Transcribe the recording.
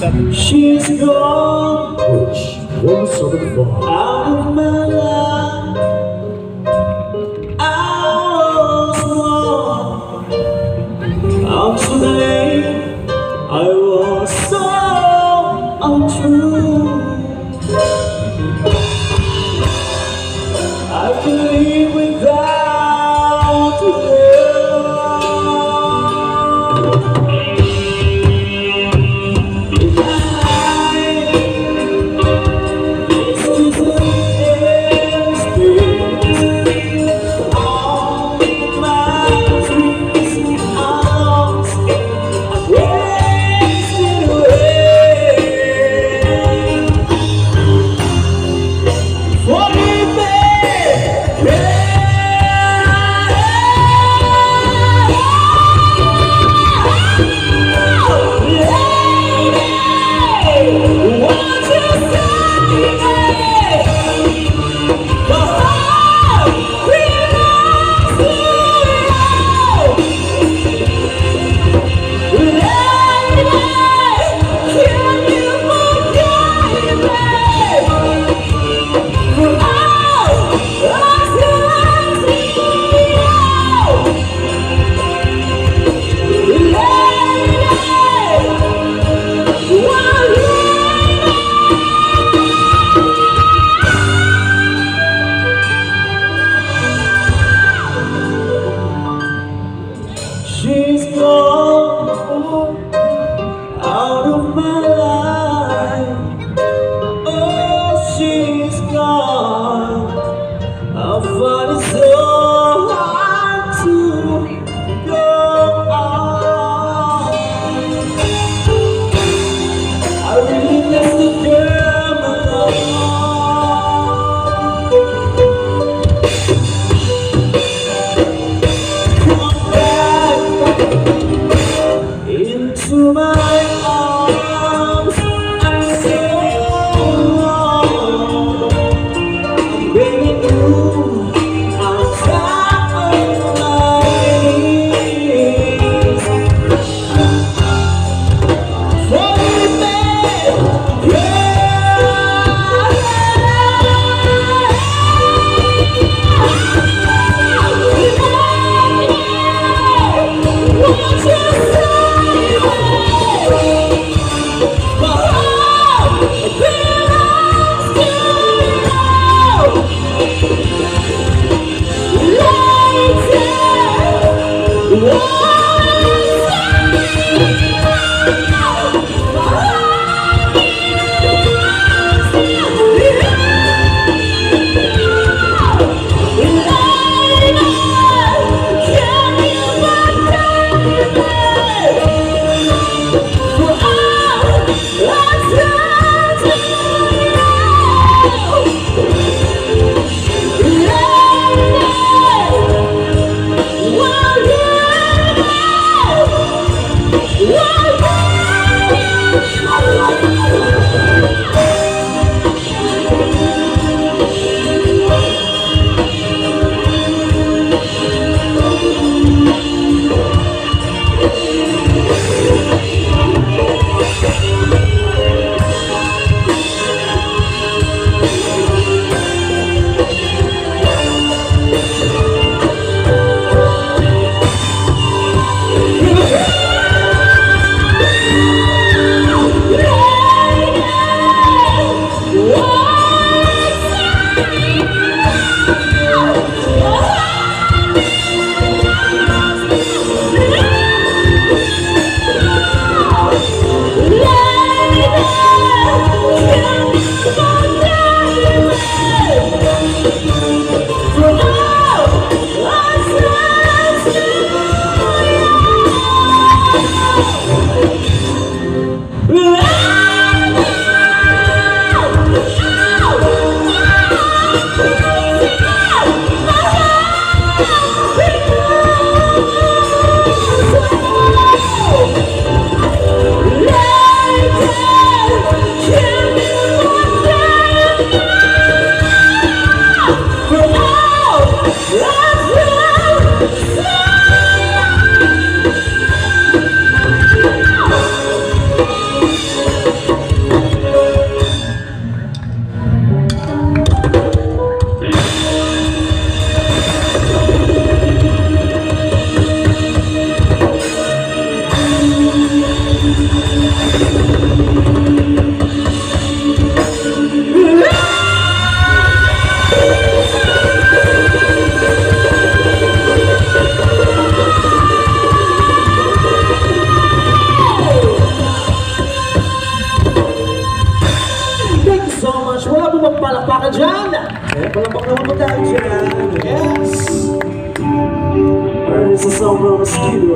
She's gone, which was so far out of my life. I was wrong, I'm so late. I was so untrue. I can live without you. She's gone out of my life. Oh, she's gone. I find it so hard to go on. I really miss the girl I into my arms, I'm so alone. I'm begging you, I'm down on my knees. For me, dyan? Eh, palapag naman po tayo dyan. Yes! Or sa sobrang mosquito.